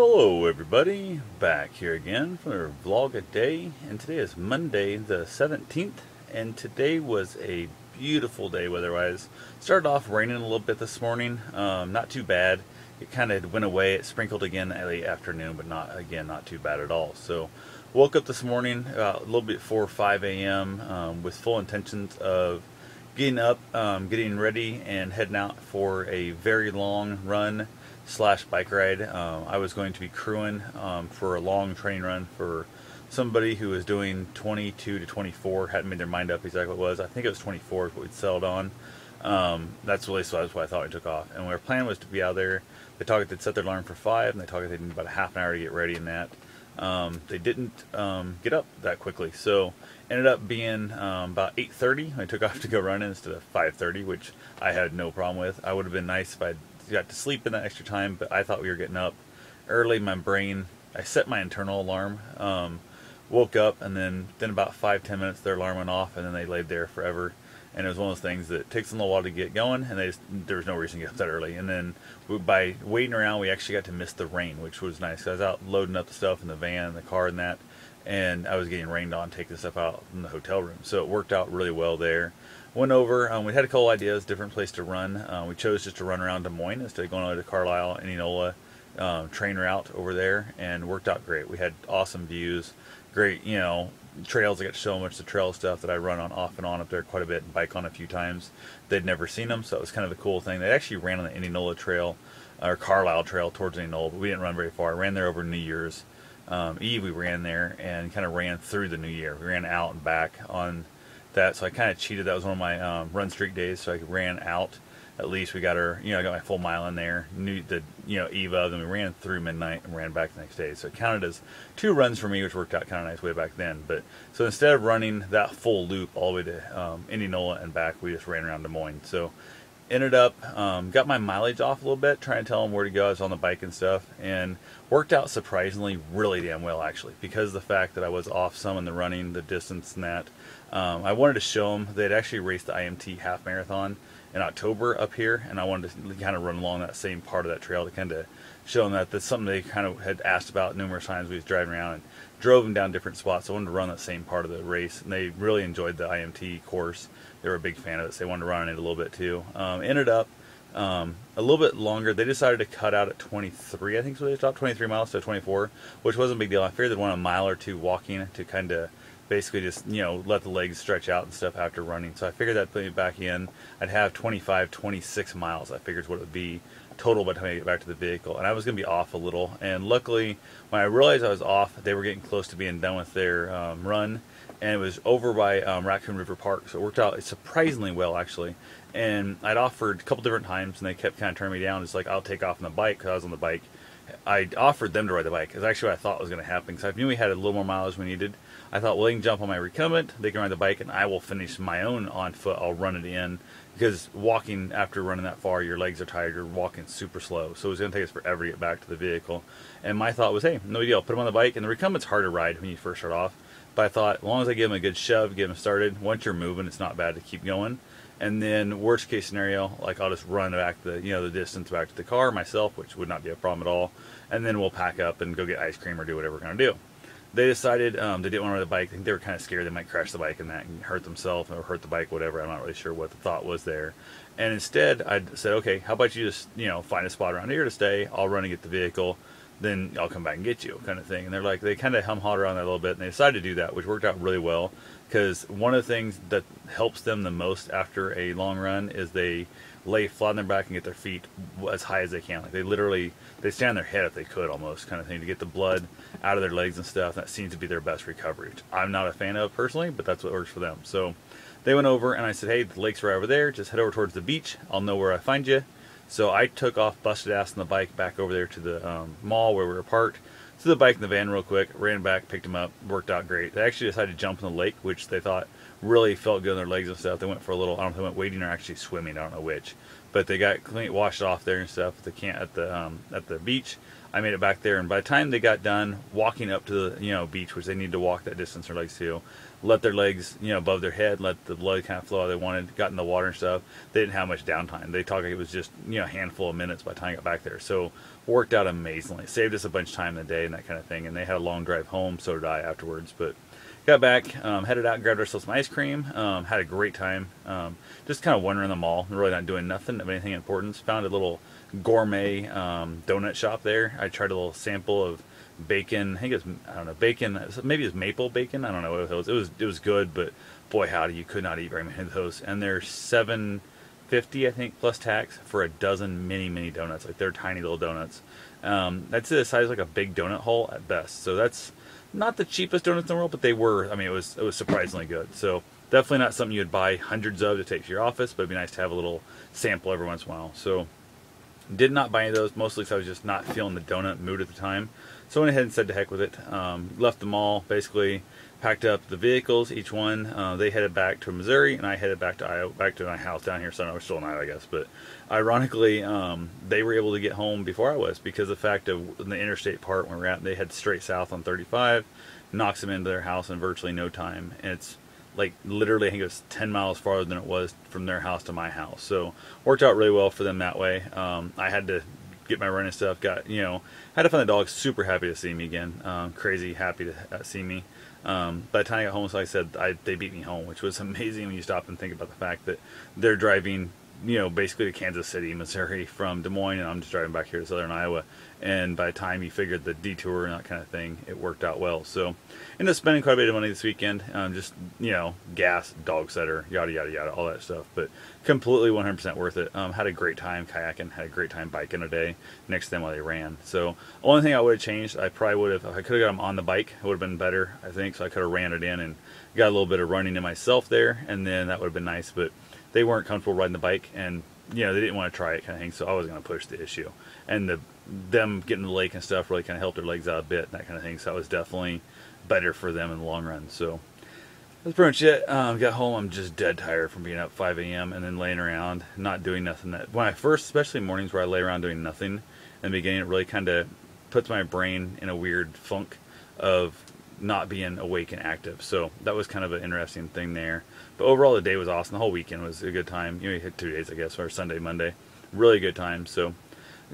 Hello everybody, back here again for a vlog a day, and today is Monday the 17th, and today was a beautiful day weather-wise. Started off raining a little bit this morning, not too bad. It kind of went away, it sprinkled again late afternoon, but not too bad at all. So woke up this morning a little bit before 5 a.m. With full intentions of getting up, getting ready, and heading out for a very long run slash bike ride. I was going to be crewing for a long training run for somebody who was doing 22 to 24, hadn't made their mind up exactly what it was. I think it was 24 is what we'd settled on. That's really so that's why I thought we took off. And our plan was to be out there. They'd set their alarm for 5, and they talked they'd need about a half an hour to get ready in that. They didn't get up that quickly, so ended up being about 8:30. I took off to go running instead of 5:30, which I had no problem with. I would have been nice if I'd got to sleep in that extra time, but I thought we were getting up early. My brain, I set my internal alarm, woke up, and then about 5-10 minutes their alarm went off, and then they laid there forever. And it was one of those things that takes them a while to get going, and there was no reason to get up that early. And then by waiting around, we actually got to miss the rain, which was nice. I was out loading up the stuff in the van and the car and that, and I was getting rained on taking the stuff out in the hotel room. So it worked out really well there. Went over, we had a couple ideas, different place to run. We chose just to run around Des Moines instead of going over to Carlisle, Indianola, train route over there, and worked out great. We had awesome views, great, trails. I got to show them much of the trail stuff that I run on off and on up there quite a bit and bike on a few times. They'd never seen them, so it was kind of a cool thing. They actually ran on the Indianola Trail, or Carlisle Trail towards Indianola, but we didn't run very far. I ran there over New Year's Eve. We ran there and kind of ran through the new year. We ran out and back on that, so I kind of cheated. That was one of my run streak days, so I ran out. At least we got I got my full mile in there, eve of, then we ran through midnight and ran back the next day. So it counted as 2 runs for me, which worked out kind of nice way back then. But so instead of running that full loop all the way to Indianola and back, we just ran around Des Moines. So ended up, got my mileage off a little bit, trying to tell them where to go. I was on the bike and stuff, and worked out surprisingly really damn well, actually, because of the fact that I was off some in the running, the distance and that. I wanted to show them they'd actually raced the IMT half marathon in October up here, and I wanted to kind of run along that same part of that trail to kind of show them that that's something they kind of had asked about numerous times. We was driving around and drove them down different spots. I wanted to run that same part of the race, and they really enjoyed the IMT course. They were a big fan of it, so they wanted to run on it a little bit too. Ended up a little bit longer. They decided to cut out at 23, I think, so they stopped 23 miles to 24, which wasn't a big deal. I figured they'd want a mile or two walking to kind of basically just, let the legs stretch out and stuff after running. So I figured that'd put me back in. I'd have 25, 26 miles, I figured is what it would be total by the time I get back to the vehicle. And I was going to be off a little. And luckily, when I realized I was off, they were getting close to being done with their run. And it was over by Raccoon River Park. So it worked out surprisingly well, actually. And I'd offered a couple different times, and they kept kind of turning me down. It's like, I'll take off on the bike, because I was on the bike. I offered them to ride the bike, because actually what I thought was going to happen, because I knew we had a little more mileage we needed. I thought, well, they can jump on my recumbent, they can ride the bike, and I will finish my own on foot. I'll run it in, because walking after running that far, your legs are tired, you're walking super slow, so it was going to take us forever to get back to the vehicle. And my thought was, hey, no deal, put them on the bike, and the recumbent's hard to ride when you first start off, but I thought, as long as I give them a good shove, get them started, once you're moving, it's not bad to keep going. And then worst case scenario, like I'll just run back the distance back to the car myself, which would not be a problem at all. And then we'll pack up and go get ice cream or do whatever we're going to do. They decided they didn't want to ride the bike. I think they were kind of scared they might crash the bike and that and hurt themselves or hurt the bike, whatever. I'm not really sure what the thought was there. And instead, I said, okay, how about you just find a spot around here to stay. I'll run and get the vehicle. Then I'll come back and get you, kind of thing. And they're like, they kind of hum-hawed around that a little bit, and they decided to do that, which worked out really well, because one of the things that helps them the most after a long run is they lay flat on their back and get their feet as high as they can. Like they stand on their head if they could, almost, kind of thing, to get the blood out of their legs and stuff. That seems to be their best recovery, which I'm not a fan of personally, but that's what works for them. So they went over, and I said, hey, the lake's right over there. Just head over towards the beach. I'll know where I find you. So I took off, busted ass on the bike back over there to the mall where we were parked. Threw the bike in the van real quick, ran back, picked them up, worked out great. They actually decided to jump in the lake, which they thought really felt good on their legs and stuff. They went for a little, I don't know if they went wading or actually swimming, I don't know which. But they got clean, washed off there and stuff at the beach. I made it back there, and by the time they got done walking up to the beach, which they need to walk that distance their legs to, let their legs, above their head, let the blood kind of flow how they wanted, got in the water and stuff. They didn't have much downtime. They talked like it was just, a handful of minutes by the time I got back there. So worked out amazingly. Saved us a bunch of time in the day and that kind of thing. And they had a long drive home, so did I afterwards. But got back, headed out, grabbed ourselves some ice cream, had a great time. Just kind of wandering the mall, really not doing nothing of anything important. Found a little gourmet donut shop there. I tried a little sample of bacon. I think it was, I don't know, bacon. Maybe it was maple bacon. I don't know what it was. It was good, but boy howdy, you could not eat very many of those. And they're $7.50, I think, plus tax for a dozen mini donuts. Like they're tiny little donuts. That's the size of like a big donut hole at best. So that's not the cheapest donuts in the world, but they were. I mean, it was surprisingly good. So definitely not something you would buy hundreds of to take to your office, but it'd be nice to have a little sample every once in a while. So did not buy any of those, mostly because I was just not feeling the donut mood at the time. So I went ahead and said to heck with it. Left the mall, basically packed up the vehicles, each one. They headed back to Missouri, and I headed back to Iowa, back to my house down here. So I was still in Iowa, I guess. But ironically, they were able to get home before I was, because of the fact of the interstate part where we're at, they head straight south on 35, knocks them into their house in virtually no time. And it's like literally, I think it was 10 miles farther than it was from their house to my house. So worked out really well for them that way. I had to get my running stuff. Had to find the dog super happy to see me again. Crazy happy to see me. By the time I got home, so I said they beat me home, which was amazing when you stop and think about the fact that they're driving, basically to Kansas City, Missouri from Des Moines, and I'm just driving back here to southern Iowa. And by the time you figured the detour and that kind of thing, it worked out well. So ended up spending quite a bit of money this weekend. Just, gas, dog setter, yada, yada, yada, all that stuff. But completely 100% worth it. Had a great time kayaking, had a great time biking today next to them while they ran. So only thing I would have changed, I probably would have, if I could have got them on the bike, it would have been better, I think. So I could have ran it in and got a little bit of running in myself there, and then that would have been nice. But they weren't comfortable riding the bike, and they didn't want to try it kind of thing, so I was going to push the issue. And them getting to the lake and stuff really kind of helped their legs out a bit, that kind of thing, so that was definitely better for them in the long run. So that's pretty much it. Got home, I'm just dead tired from being up 5 a.m. and then laying around, not doing nothing. When I first, especially mornings where I lay around doing nothing, in the beginning, it really kind of puts my brain in a weird funk of not being awake and active. So that was kind of an interesting thing there. But overall, the day was awesome. The whole weekend was a good time. You hit 2 days, I guess, or Sunday, Monday. Really good time. So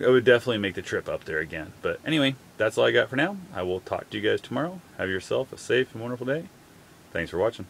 I would definitely make the trip up there again. But anyway, that's all I got for now. I will talk to you guys tomorrow. Have yourself a safe and wonderful day. Thanks for watching.